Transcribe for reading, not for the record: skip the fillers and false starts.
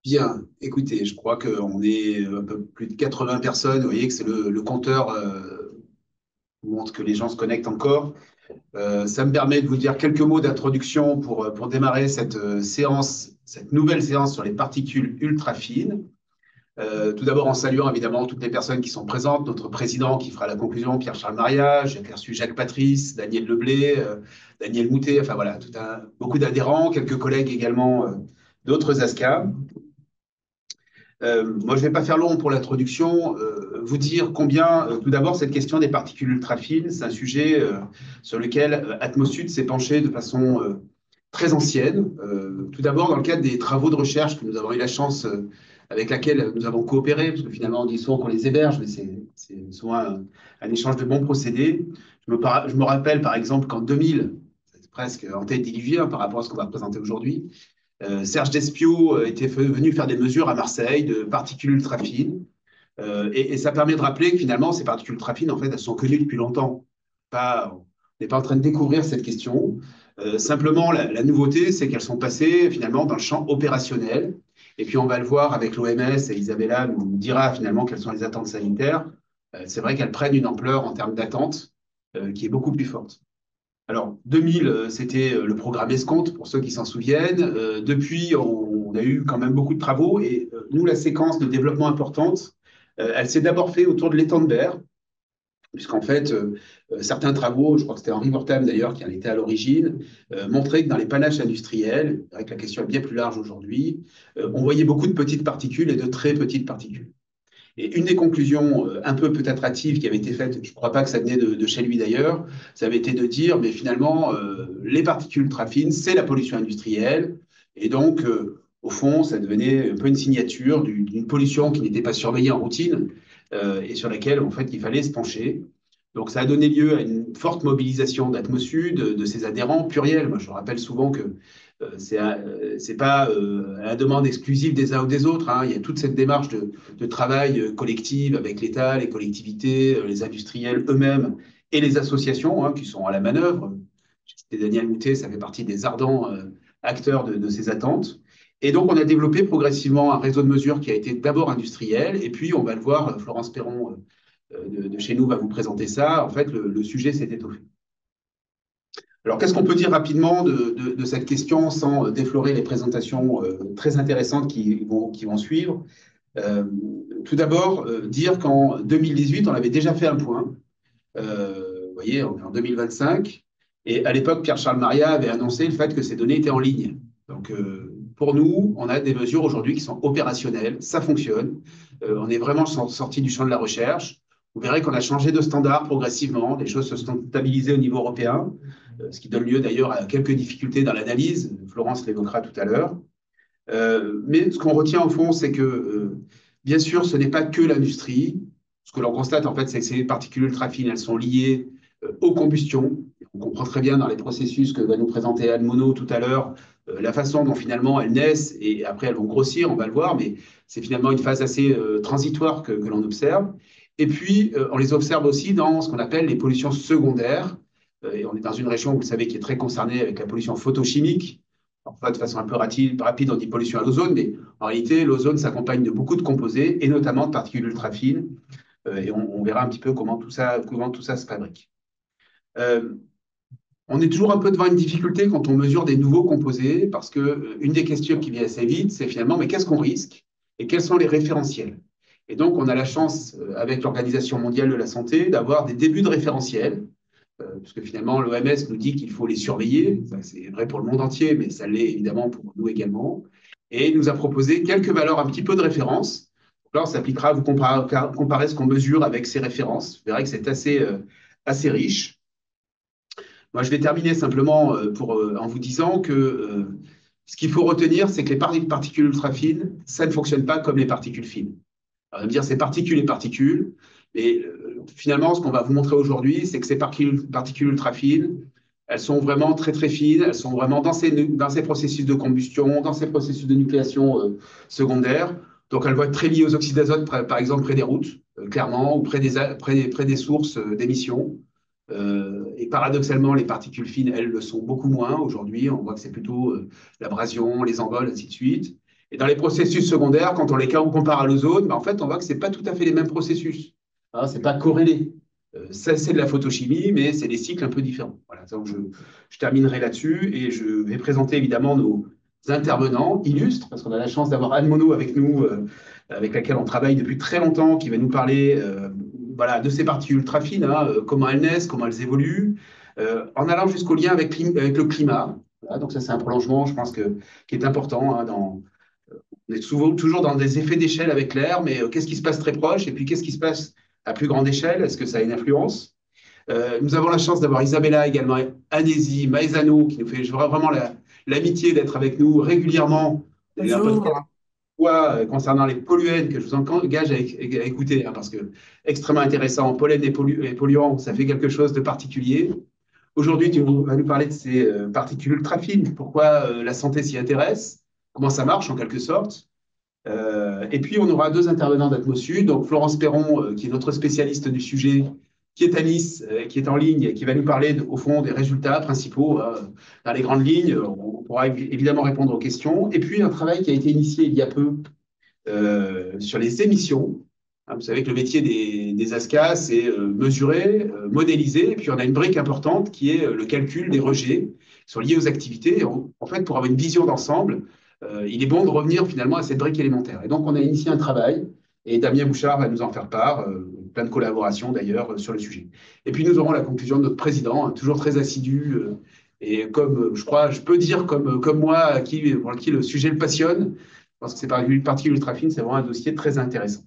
Bien, écoutez, je crois qu'on est un peu plus de 80 personnes. Vous voyez que c'est le compteur montre que les gens se connectent encore. Ça me permet de vous dire quelques mots d'introduction pour démarrer cette séance, cette nouvelle séance sur les particules ultra fines. Tout d'abord en saluant évidemment toutes les personnes qui sont présentes, notre président qui fera la conclusion, Pierre-Charles Maria, j'ai aperçu Jacques Patrice, Daniel Leblé, Daniel Moutet, enfin voilà, beaucoup d'adhérents, quelques collègues également d'autres ASCA. Moi, je ne vais pas faire long pour l'introduction, vous dire combien, tout d'abord, cette question des particules ultrafines, c'est un sujet sur lequel Atmosud s'est penché de façon très ancienne. Tout d'abord, dans le cadre des travaux de recherche que nous avons eu la chance, avec laquelle nous avons coopéré, parce que finalement, on dit souvent qu'on les héberge, mais c'est souvent un échange de bons procédés. Je me rappelle, par exemple, qu'en 2000, c'est presque en tête diluvien par rapport à ce qu'on va présenter aujourd'hui, Serge Despiau était venu faire des mesures à Marseille de particules ultra fines. Et ça permet de rappeler que finalement, ces particules ultra fines, en fait, elles sont connues depuis longtemps. On n'est pas en train de découvrir cette question. Simplement, la nouveauté, c'est qu'elles sont passées finalement dans le champ opérationnel. Et puis, on va le voir avec l'OMS, et Isabella nous dira finalement quelles sont les attentes sanitaires. C'est vrai qu'elles prennent une ampleur en termes d'attente qui est beaucoup plus forte. Alors, 2000, c'était le programme Escompte, pour ceux qui s'en souviennent. Depuis, on a eu quand même beaucoup de travaux et nous, la séquence de développement importante, elle s'est d'abord faite autour de l'étang de Berre, puisqu'en fait, certains travaux, je crois que c'était Henri Vortam d'ailleurs qui en était à l'origine, montraient que dans les panaches industriels, c'est vrai que la question est bien plus large aujourd'hui, on voyait beaucoup de petites particules et de très petites particules. Et une des conclusions un peu peut-être hâtives qui avait été faite, je ne crois pas que ça venait de chez lui d'ailleurs, ça avait été de dire, mais finalement, les particules ultra fines, c'est la pollution industrielle. Et donc, au fond, ça devenait un peu une signature d'une pollution qui n'était pas surveillée en routine et sur laquelle, en fait, il fallait se pencher. Donc, ça a donné lieu à une forte mobilisation d'Atmosud, de ses adhérents pluriels. Moi, je rappelle souvent que c'est pas à la demande exclusive des uns ou des autres, hein. Il y a toute cette démarche de travail collectif avec l'État, les collectivités, les industriels eux-mêmes et les associations hein, qui sont à la manœuvre. J'ai cité Daniel Moutet, ça fait partie des ardents acteurs de ces attentes. Et donc, on a développé progressivement un réseau de mesures qui a été d'abord industriel, et puis, on va le voir, Florence Perron de chez nous va vous présenter ça. En fait, le sujet s'est étoffé. Alors, qu'est-ce qu'on peut dire rapidement de cette question sans déflorer les présentations très intéressantes qui vont suivre? Euh, Tout d'abord, dire qu'en 2018, on avait déjà fait un point. Vous voyez, on est en 2025. Et à l'époque, Pierre-Charles Maria avait annoncé le fait que ces données étaient en ligne. Donc, pour nous, on a des mesures aujourd'hui qui sont opérationnelles, ça fonctionne. On est vraiment sorti du champ de la recherche. Vous verrez qu'on a changé de standard progressivement. Les choses se sont stabilisées au niveau européen, ce qui donne lieu d'ailleurs à quelques difficultés dans l'analyse. Florence l'évoquera tout à l'heure. Mais ce qu'on retient au fond, c'est que, bien sûr, ce n'est pas que l'industrie. Ce que l'on constate, en fait, c'est que ces particules ultra fines, elles sont liées aux combustions. On comprend très bien dans les processus que va nous présenter Anne Monod tout à l'heure, la façon dont finalement elles naissent et après elles vont grossir, on va le voir, mais c'est finalement une phase assez transitoire que l'on observe. Et puis, on les observe aussi dans ce qu'on appelle les pollutions secondaires. Et on est dans une région, vous le savez, qui est très concernée avec la pollution photochimique. Parfois, de façon un peu rapide, on dit pollution à l'ozone, mais en réalité, l'ozone s'accompagne de beaucoup de composés, et notamment de particules ultra fines. Et on verra un petit peu comment tout ça se fabrique. Euh, on est toujours un peu devant une difficulté quand on mesure des nouveaux composés, parce que une des questions qui vient assez vite, c'est finalement, mais qu'est-ce qu'on risque et quels sont les référentiels? Et donc, on a la chance, avec l'Organisation mondiale de la santé, d'avoir des débuts de référentiels parce que finalement, l'OMS nous dit qu'il faut les surveiller. C'est vrai pour le monde entier, mais ça l'est évidemment pour nous également. Et il nous a proposé quelques valeurs un petit peu de référence. Donc là, on s'appliquera à vous comparer ce qu'on mesure avec ces références. Vous verrez que c'est assez riche. Moi, je vais terminer simplement en vous disant que ce qu'il faut retenir, c'est que les particules ultra fines, ça ne fonctionne pas comme les particules fines. Alors, on va me dire c'est particules et particules, mais finalement, ce qu'on va vous montrer aujourd'hui, c'est que ces particules ultra fines, elles sont vraiment très très fines, elles sont vraiment dans ces processus de combustion, dans ces processus de nucléation secondaire. Donc, elles vont être très liées aux oxydes d'azote, par exemple, près des routes, clairement, ou près des sources d'émissions. Et paradoxalement, les particules fines, elles le sont beaucoup moins aujourd'hui. On voit que c'est plutôt l'abrasion, les envols, ainsi de suite. Et dans les processus secondaires, quand on les compare à l'ozone, en fait, on voit que ce n'est pas tout à fait les mêmes processus. Hein, ce n'est pas corrélé. Ça, c'est de la photochimie, mais c'est des cycles un peu différents. Voilà, donc je terminerai là-dessus et je vais présenter évidemment nos intervenants illustres, parce qu'on a la chance d'avoir Anne Monod avec nous, avec laquelle on travaille depuis très longtemps, qui va nous parler voilà, de ces particules ultra fines, hein, comment elles naissent, comment elles évoluent, en allant jusqu'au lien avec le climat. Voilà, donc ça, c'est un prolongement, je pense, qui est important. Hein, on est souvent, toujours dans des effets d'échelle avec l'air, mais qu'est-ce qui se passe très proche et puis qu'est-ce qui se passe à plus grande échelle? Est-ce que ça a une influence? Nous avons la chance d'avoir Isabella également, Anési, Maezano, qui nous fait vraiment l'amitié d'être avec nous régulièrement. Il y a un podcast Bonjour. concernant les polluants que je vous engage à écouter, hein, parce que extrêmement intéressant. Pollen et polluants, ça fait quelque chose de particulier. Aujourd'hui, tu vas nous parler de ces particules ultra fines, pourquoi la santé s'y intéresse, comment ça marche en quelque sorte. Et puis, on aura deux intervenants d'Atmosud. Donc, Florence Perron, qui est notre spécialiste du sujet, qui est à Nice, qui est en ligne, et qui va nous parler, au fond, des résultats principaux. Dans les grandes lignes, on pourra évidemment répondre aux questions. Et puis, un travail qui a été initié il y a peu sur les émissions. Hein, vous savez que le métier des ASCA, c'est mesurer, modéliser. Et puis, on a une brique importante qui est le calcul des rejets qui sont liés aux activités. En fait, pour avoir une vision d'ensemble, il est bon de revenir finalement à cette brique élémentaire. Et donc, on a initié un travail et Damien Bouchard va nous en faire part, plein de collaborations d'ailleurs sur le sujet. Et puis, nous aurons la conclusion de notre président, hein, toujours très assidu, et comme je crois, je peux dire comme moi, pour qui le sujet le passionne, je pense que c'est particulier ultra fine, c'est vraiment un dossier très intéressant.